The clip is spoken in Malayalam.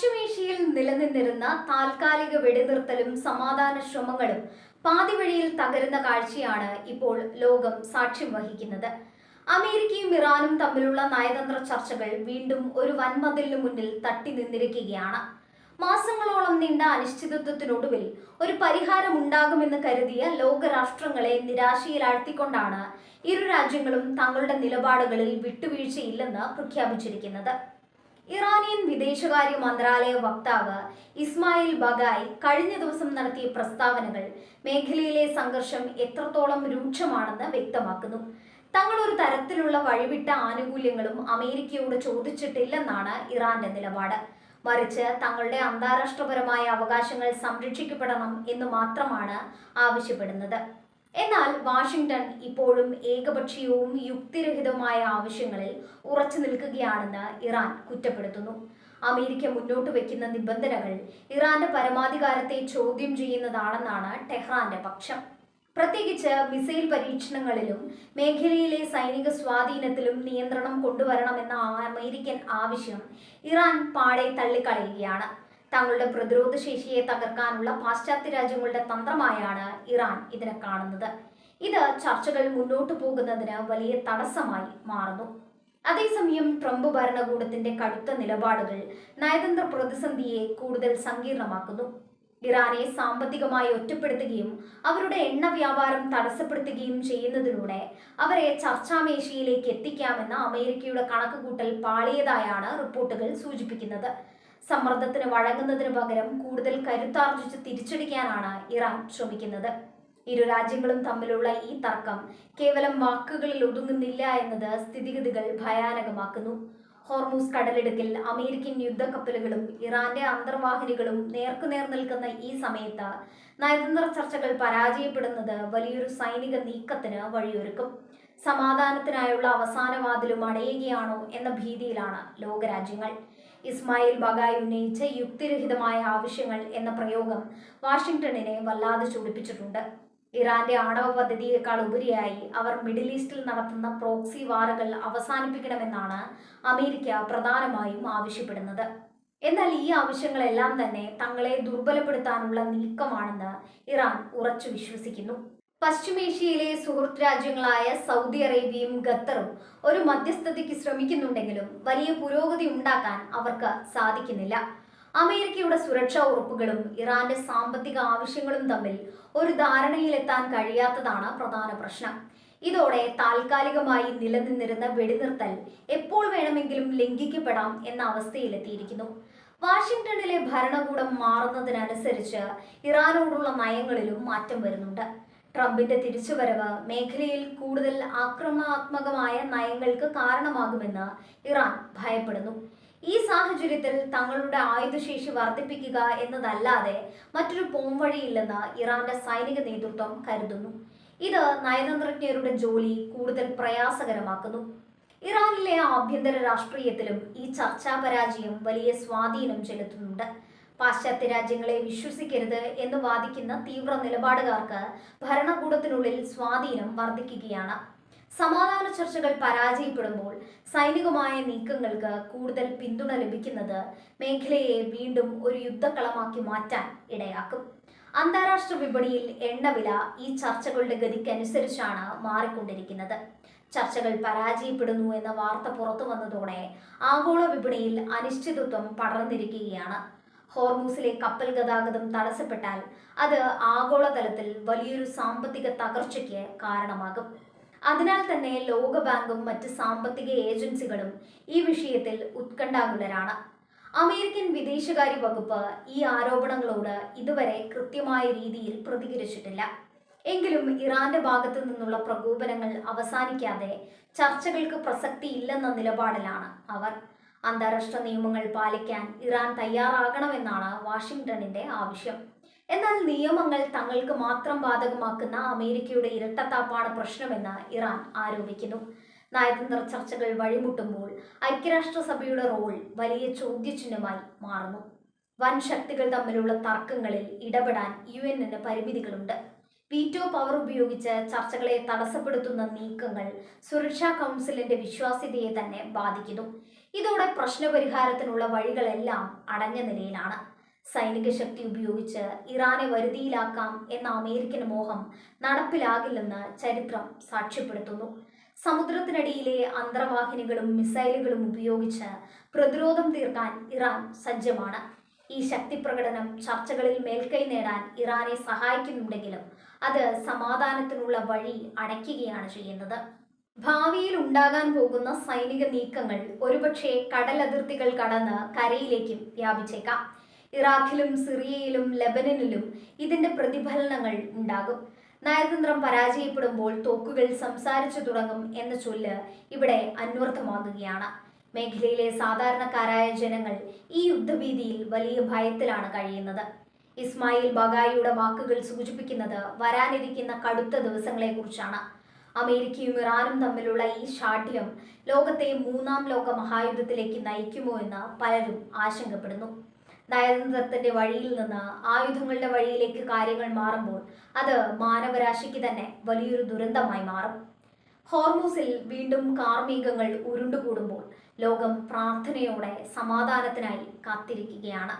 പശ്ചിമേഷ്യയിൽ നിലനിന്നിരുന്ന താൽക്കാലിക വെടിനിർത്തലും സമാധാന ശ്രമങ്ങളും പാതിവഴിയിൽ തകരുന്ന കാഴ്ചയാണ് ഇപ്പോൾ ലോകം സാക്ഷ്യം വഹിക്കുന്നത്. അമേരിക്കയും ഇറാനും തമ്മിലുള്ള നയതന്ത്ര ചർച്ചകൾ വീണ്ടും ഒരു വൻമതിലിനു മുന്നിൽ തട്ടി നിന്നിരിക്കുകയാണ്. മാസങ്ങളോളം നീണ്ട അനിശ്ചിതത്വത്തിനൊടുവിൽ ഒരു പരിഹാരം ഉണ്ടാകുമെന്ന് കരുതിയ ലോകരാഷ്ട്രങ്ങളെ നിരാശയിലാഴ്ത്തിക്കൊണ്ടാണ് ഇരു രാജ്യങ്ങളും തങ്ങളുടെ നിലപാടുകളിൽ വിട്ടുവീഴ്ചയില്ലെന്ന് പ്രഖ്യാപിച്ചിരിക്കുന്നത്. ഇറാനിയൻ വിദേശകാര്യ മന്ത്രാലയ വക്താവ് ഇസ്മായിൽ ബഗായി കഴിഞ്ഞ ദിവസം നടത്തിയ പ്രസ്താവനകൾ മേഖലയിലെ സംഘർഷം എത്രത്തോളം രൂക്ഷമാണെന്ന് വ്യക്തമാക്കുന്നു. തങ്ങൾ ഒരു തരത്തിലുള്ള വഴിവിട്ട ആനുകൂല്യങ്ങളും അമേരിക്കയോട് ചോദിച്ചിട്ടില്ലെന്നാണ് ഇറാന്റെ നിലപാട്. മറിച്ച് തങ്ങളുടെ അന്താരാഷ്ട്രപരമായ അവകാശങ്ങൾ സംരക്ഷിക്കപ്പെടണം എന്ന് മാത്രമാണ് ആവശ്യപ്പെടുന്നത്. എന്നാൽ വാഷിംഗ്ടൺ ഇപ്പോഴും ഏകപക്ഷീയവും യുക്തിരഹിതവുമായ ആവശ്യങ്ങളിൽ ഉറച്ചു നിൽക്കുകയാണെന്ന് ഇറാൻ കുറ്റപ്പെടുത്തുന്നു. അമേരിക്ക മുന്നോട്ട് വയ്ക്കുന്ന നിബന്ധനകൾ ഇറാന്റെ പരമാധികാരത്തെ ചോദ്യം ചെയ്യുന്നതാണെന്നാണ് ടെഹ്റാന്റെ പക്ഷം. പ്രത്യേകിച്ച് മിസൈൽ പരീക്ഷണങ്ങളിലും മേഖലയിലെ സൈനിക സ്വാധീനത്തിലും നിയന്ത്രണം കൊണ്ടുവരണമെന്ന അമേരിക്കൻ ആവശ്യം ഇറാൻ പാടെ തള്ളിക്കളയുകയാണ്. തങ്ങളുടെ പ്രതിരോധ ശേഷിയെ തകർക്കാനുള്ള പാശ്ചാത്യ രാജ്യങ്ങളുടെ തന്ത്രമായാണ് ഇറാൻ ഇതിനെ കാണുന്നത്. ഇത് ചർച്ചകൾ മുന്നോട്ടു പോകുന്നതിന് വലിയ തടസ്സമായി മാറുന്നു. അതേസമയം ട്രംപ് ഭരണകൂടത്തിന്റെ കടുത്ത നിലപാടുകൾ നയതന്ത്ര പ്രതിസന്ധിയെ കൂടുതൽ സങ്കീർണമാക്കുന്നു. ഇറാനെ സാമ്പത്തികമായി ഒറ്റപ്പെടുത്തുകയും അവരുടെ എണ്ണ വ്യാപാരം തടസ്സപ്പെടുത്തുകയും ചെയ്യുന്നതിലൂടെ അവരെ ചർച്ചാമേശയിലേക്ക് എത്തിക്കാമെന്ന അമേരിക്കയുടെ കണക്കുകൂട്ടൽ പാളിയതായാണ് റിപ്പോർട്ടുകൾ സൂചിപ്പിക്കുന്നത്. സമ്മർദ്ദത്തിന് വഴങ്ങുന്നതിന് പകരം കൂടുതൽ കരുത്താർജിച്ച് തിരിച്ചടിക്കാനാണ് ഇറാൻ ശ്രമിക്കുന്നത്. ഇരു രാജ്യങ്ങളും തമ്മിലുള്ള ഈ തർക്കം കേവലം വാക്കുകളിൽ ഒതുങ്ങുന്നില്ല എന്നത് സ്ഥിതിഗതികൾ ഭയാനകമാക്കുന്നു. ഹോർമൂസ് കടലിടുക്കിൽ അമേരിക്കൻ യുദ്ധക്കപ്പലുകളും ഇറാന്റെ അന്തർവാഹിനികളും നേർക്കുനേർ നിൽക്കുന്ന ഈ സമയത്ത് നയതന്ത്ര ചർച്ചകൾ പരാജയപ്പെടുന്നത് വലിയൊരു സൈനിക നീക്കത്തിന് വഴിയൊരുക്കും. സമാധാനത്തിനായുള്ള അവസാന വാതിലും അടയുകയാണോ എന്ന ഭീതിയിലാണ് ലോകരാജ്യങ്ങൾ. ഇസ്മായിൽ ബഗായി ഉന്നയിച്ച യുക്തിരഹിതമായ ആവശ്യങ്ങൾ എന്ന പ്രയോഗം വാഷിംഗ്ടണിനെ വല്ലാതെ ചൊടിപ്പിച്ചിട്ടുണ്ട്. ഇറാന്റെ ആണവ പദ്ധതിയേക്കാൾ ഉപരിയായി അവർ മിഡിൽ ഈസ്റ്റിൽ നടത്തുന്ന പ്രോക്സി വാറുകൾ അവസാനിപ്പിക്കണമെന്നാണ് അമേരിക്ക പ്രധാനമായും ആവശ്യപ്പെടുന്നത്. എന്നാൽ ഈ ആവശ്യങ്ങളെല്ലാം തന്നെ തങ്ങളെ ദുർബലപ്പെടുത്താനുള്ള നീക്കമാണെന്ന് ഇറാൻ ഉറച്ചു വിശ്വസിക്കുന്നു. പശ്ചിമേഷ്യയിലെ സുഹൃത്ത് രാജ്യങ്ങളായ സൗദി അറേബ്യയും ഖത്തറും ഒരു മധ്യസ്ഥതയ്ക്ക് ശ്രമിക്കുന്നുണ്ടെങ്കിലും വലിയ പുരോഗതി ഉണ്ടാക്കാൻ അവർക്ക് സാധിക്കുന്നില്ല. അമേരിക്കയുടെ സുരക്ഷാ ഉറപ്പുകളും ഇറാന്റെ സാമ്പത്തിക ആവശ്യങ്ങളും തമ്മിൽ ഒരു ധാരണയിലെത്താൻ കഴിയാത്തതാണ് പ്രധാന പ്രശ്നം. ഇതോടെ താൽക്കാലികമായി നിലനിന്നിരുന്ന വെടിനിർത്തൽ എപ്പോൾ വേണമെങ്കിലും ലംഘിക്കപ്പെടാം എന്ന അവസ്ഥയിലെത്തിയിരിക്കുന്നു. വാഷിംഗ്ടണിലെ ഭരണകൂടം മാറുന്നതിനനുസരിച്ച് ഇറാനോടുള്ള നയങ്ങളിലും മാറ്റം വരുന്നുണ്ട്. ട്രംപിന്റെ തിരിച്ചുവരവ് മേഖലയിൽ കൂടുതൽ ആക്രമണാത്മകമായ നയങ്ങൾക്ക് കാരണമാകുമെന്ന് ഇറാൻ ഭയപ്പെടുന്നു. ഈ സാഹചര്യത്തിൽ തങ്ങളുടെ ആയുധശേഷി വർദ്ധിപ്പിക്കുക എന്നതല്ലാതെ മറ്റൊരു പോംവഴിയില്ലെന്ന് ഇറാന്റെ സൈനിക നേതൃത്വം കരുതുന്നു. ഇത് നയതന്ത്രജ്ഞരുടെ ജോലി കൂടുതൽ പ്രയാസകരമാക്കുന്നു. ഇറാനിലെ ആഭ്യന്തര രാഷ്ട്രീയത്തിലും ഈ ചർച്ചാ പരാജയം വലിയ സ്വാധീനം ചെലുത്തുന്നുണ്ട്. പാശ്ചാത്യ രാജ്യങ്ങളെ വിശ്വസിക്കരുത് എന്ന് വാദിക്കുന്ന തീവ്ര നിലപാടുകാർക്ക് ഭരണകൂടത്തിനുള്ളിൽ സ്വാധീനം വർദ്ധിക്കുകയാണ്. സമാധാന ചർച്ചകൾ പരാജയപ്പെടുമ്പോൾ സൈനികമായ നീക്കങ്ങൾക്ക് കൂടുതൽ പിന്തുണ ലഭിക്കുന്നത് മേഖലയെ വീണ്ടും ഒരു യുദ്ധക്കളമാക്കി മാറ്റാൻ ഇടയാക്കും. അന്താരാഷ്ട്ര വിപണിയിൽ എണ്ണവില ഈ ചർച്ചകളുടെ ഗതിക്കനുസരിച്ചാണ് മാറിക്കൊണ്ടിരിക്കുന്നത്. ചർച്ചകൾ പരാജയപ്പെടുന്നു എന്ന വാർത്ത പുറത്തു വന്നതോടെ ആഗോള വിപണിയിൽ അനിശ്ചിതത്വം പടർന്നിരിക്കുകയാണ്. ഹോർമൂസിലെ കപ്പൽ ഗതാഗതം തടസ്സപ്പെട്ടാൽ അത് ആഗോളതലത്തിൽ വലിയൊരു സാമ്പത്തിക തകർച്ചയ്ക്ക് കാരണമാകും. അതിനാൽ തന്നെ ലോകബാങ്കും മറ്റ് സാമ്പത്തിക ഏജൻസികളും ഈ വിഷയത്തിൽ ഉത്കണ്ഠാകുലരാണ്. അമേരിക്കൻ വിദേശകാര്യ വകുപ്പ് ഈ ആരോപണങ്ങളോട് ഇതുവരെ കൃത്യമായ രീതിയിൽ പ്രതികരിച്ചിട്ടില്ല. എങ്കിലും ഇറാന്റെ ഭാഗത്തു നിന്നുള്ള പ്രകോപനങ്ങൾ അവസാനിക്കാതെ ചർച്ചകൾക്ക് പ്രസക്തിയില്ലെന്ന നിലപാടിലാണ് അവർ. അന്താരാഷ്ട്ര നിയമങ്ങൾ പാലിക്കാൻ ഇറാൻ തയ്യാറാകണമെന്നാണ് വാഷിംഗ്ടണിന്റെ ആവശ്യം. എന്നാൽ നിയമങ്ങൾ തങ്ങൾക്ക് മാത്രം ബാധകമാക്കുന്ന അമേരിക്കയുടെ ഇരട്ടത്താപ്പാണ് പ്രശ്നമെന്ന് ഇറാൻ ആരോപിക്കുന്നു. നയതന്ത്ര ചർച്ചകൾ വഴിമുട്ടുമ്പോൾ ഐക്യരാഷ്ട്രസഭയുടെ റോൾ വലിയ ചോദ്യചിഹ്നമായി മാറുന്നു. വൻ ശക്തികൾ തമ്മിലുള്ള തർക്കങ്ങളിൽ ഇടപെടാൻ UN-ന് പരിമിതികളുണ്ട്. വീറ്റോ പവർ ഉപയോഗിച്ച് ചർച്ചകളെ തടസ്സപ്പെടുത്തുന്ന നീക്കങ്ങൾ സുരക്ഷാ കൗൺസിലിന്റെ വിശ്വാസ്യതയെ തന്നെ ബാധിക്കുന്നു. ഇതോടെ പ്രശ്നപരിഹാരത്തിനുള്ള വഴികളെല്ലാം അടഞ്ഞ നിലയിലാണ്. സൈനിക ശക്തി ഉപയോഗിച്ച് ഇറാനെ വരുതിയിലാക്കാം എന്ന അമേരിക്കൻ മോഹം നടപ്പിലാകില്ലെന്ന് ചരിത്രം സാക്ഷ്യപ്പെടുത്തുന്നു. സമുദ്രത്തിനടിയിലെ അന്തർവാഹിനികളും മിസൈലുകളും ഉപയോഗിച്ച് പ്രതിരോധം തീർക്കാൻ ഇറാൻ സജ്ജമാണ്. ഈ ശക്തി പ്രകടനം ചർച്ചകളിൽ മേൽക്കൈ നേടാൻ ഇറാനെ സഹായിക്കുന്നുണ്ടെങ്കിലും അത് സമാധാനത്തിനുള്ള വഴി അടയ്ക്കുകയാണ് ചെയ്യുന്നത്. ഭാവിയിൽ ഉണ്ടാകാൻ പോകുന്ന സൈനിക നീക്കങ്ങൾ ഒരുപക്ഷെ കടലതിർത്തികൾ കടന്ന് കരയിലേക്കും വ്യാപിച്ചേക്കാം. ഇറാഖിലും സിറിയയിലും ലെബനനിലും ഇതിന്റെ പ്രതിഫലനങ്ങൾ ഉണ്ടാകും. നയതന്ത്രം പരാജയപ്പെടുമ്പോൾ തോക്കുകൾ സംസാരിച്ചു തുടങ്ങും എന്ന ചൊല്ല് ഇവിടെ അന്വർത്ഥമാകുകയാണ്. മേഖലയിലെ സാധാരണക്കാരായ ജനങ്ങൾ ഈ യുദ്ധഭീതിയിൽ വലിയ ഭയത്തിലാണ് കഴിയുന്നത്. ഇസ്മായിൽ ബഗായിയുടെ വാക്കുകൾ സൂചിപ്പിക്കുന്നത് വരാനിരിക്കുന്ന കടുത്ത ദിവസങ്ങളെക്കുറിച്ചാണ്. അമേരിക്കയും ഇറാനും തമ്മിലുള്ള ഈ ശാഠ്യം ലോകത്തെ മൂന്നാം ലോക മഹായുദ്ധത്തിലേക്ക് നയിക്കുമോ എന്ന് പലരും ആശങ്കപ്പെടുന്നു. നയതന്ത്രത്തിന്റെ വഴിയിൽ നിന്ന് ആയുധങ്ങളുടെ വഴിയിലേക്ക് കാര്യങ്ങൾ മാറുമ്പോൾ അത് മാനവരാശിക്ക് തന്നെ വലിയൊരു ദുരന്തമായി മാറും. ഹോർമൂസിൽ വീണ്ടും കാർമേഘങ്ങൾ ഉരുണ്ടുകൂടുമ്പോൾ ലോകം പ്രാർത്ഥനയോടെ സമാധാനത്തിനായി കാത്തിരിക്കുകയാണ്.